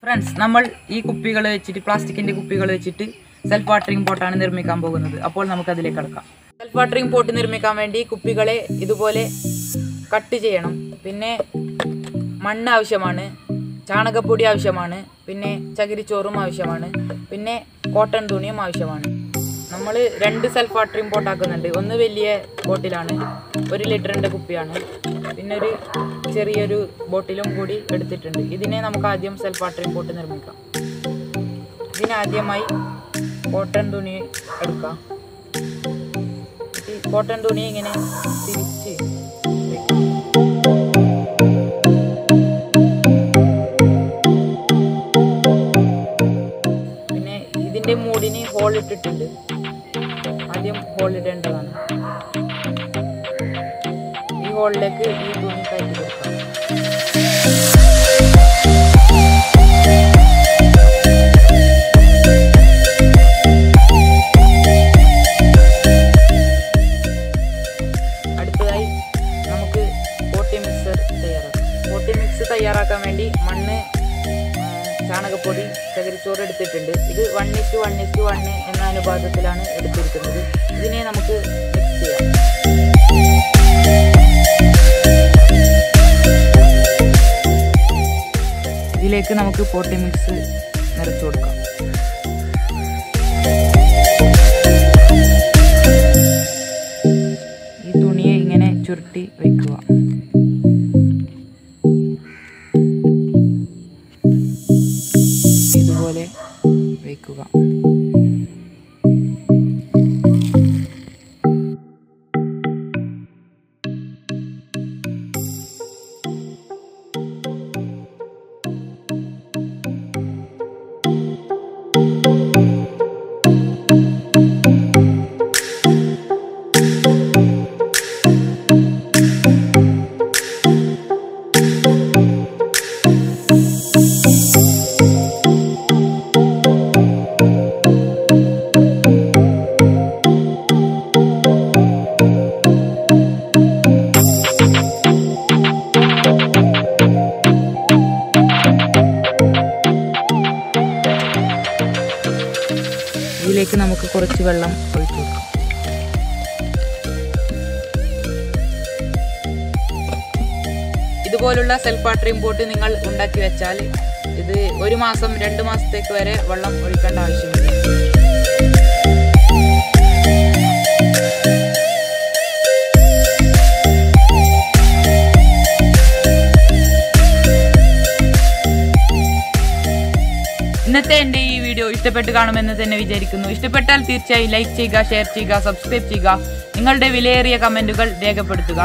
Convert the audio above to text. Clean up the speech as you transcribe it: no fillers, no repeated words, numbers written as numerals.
Friends, നമ്മൾ ഈ കുപ്പികൾ വെച്ചിട്ട് പ്ലാസ്റ്റിക്കിൻ്റെ കുപ്പികൾ വെച്ചിട്ട് സെൽഫ് വാട്ടറിംഗ് പോട്ടാണ് നിർമ്മിക്കാൻ പോകുന്നത്. അപ്പോൾ നമുക്ക് അതിലേക്ക് കടക്കാം. സെൽഫ് വാട്ടറിംഗ് പോട്ട് നിർമ്മിക്കാൻ വേണ്ടി കുപ്പികളെ ഇതുപോലെ കട്ട് ചെയ്യണം. പിന്നെ മണ്ണ് ആവശ്യമാണ്, ചാണകപ്പൊടി ആവശ്യമാണ്, പിന്നെ ചകിരിച്ചോറും ആവശ്യമാണ്, പിന്നെ കോട്ടൺ തുണിയും ആവശ്യമാണ്. നമ്മൾ 2 സെൽഫ് വാട്ടറിംഗ് പോട്ടാക്കുന്നുണ്ട്. ഒന്ന് വലിയ ബോട്ടിലാണ്, 1 ലിറ്ററിൻ്റെ കുപ്പിയാണ്, പിന്നെ ഒരു ചെറിയൊരു ബോട്ടിലും കൂടി എടുത്തിട്ടുണ്ട്. ഇതിനെ നമുക്ക് ആദ്യം സെൽഫ് വാട്ടറിംഗ് പോട്ട് നിർമ്മിക്കാം. ഇതിനാദ്യമായി കോട്ടൺ തുണി എടുക്കാം. ഈ കോട്ടൺ തുണി ഇങ്ങനെ തിരിച്ച് വെക്കാം. പിന്നെ ഇതിൻ്റെ മൂടിന് ഹോൾ ഇട്ടിട്ടുണ്ട്. ആദ്യം ഹോൾ ഇടേണ്ടതാണ്. ഈ ഹോളിലേക്ക് ഈ തുണി കയറ്റി കൊടുക്കാം. അടുത്തതായി നമുക്ക് പോട്ടി മിക്സ് തയ്യാറാക്കാൻ വേണ്ടി മണ്ണ്, ചാണകപ്പൊടി, ചകിരിച്ചോറ് എടുത്തിട്ടുണ്ട്. ഇത് 1:1:1 എന്ന അനുപാതത്തിലാണ് എടുത്തിരിക്കുന്നത്. ഇതിനെ നമുക്ക് മിക്സ് ചെയ്യാം. ഇതിലേക്ക് നമുക്ക് പോട്ടി മിക്സ് നിറച്ചു കൊടുക്കാം. ഈ തുണിയെ ഇങ്ങനെ ചുരുട്ടി വയ്ക്കുക. ഇതുപോലെ വയ്ക്കുക. ഇതിലേക്ക് നമുക്ക് കുറച്ച് വെള്ളം ഒഴിച്ചു കൊടുക്കാം. ഇതുപോലുള്ള സെൽഫ് വാട്ടറിംഗ് പോട്ട് നിങ്ങൾ ഉണ്ടാക്കി വെച്ചാൽ ഇത് 1 മാസം 2 മാസത്തേക്ക് വരെ വെള്ളം ഒഴിക്കേണ്ട ആവശ്യമില്ല. ഇന്നത്തെ എൻ്റെ ഈ വീഡിയോ ഇഷ്ടപ്പെട്ട് കാണുമെന്ന് തന്നെ വിചാരിക്കുന്നു. ഇഷ്ടപ്പെട്ടാൽ തീർച്ചയായും ലൈക്ക് ചെയ്യുക, ഷെയർ ചെയ്യുക, സബ്സ്ക്രൈബ് ചെയ്യുക. നിങ്ങളുടെ വിലയേറിയ കമൻറ്റുകൾ രേഖപ്പെടുത്തുക.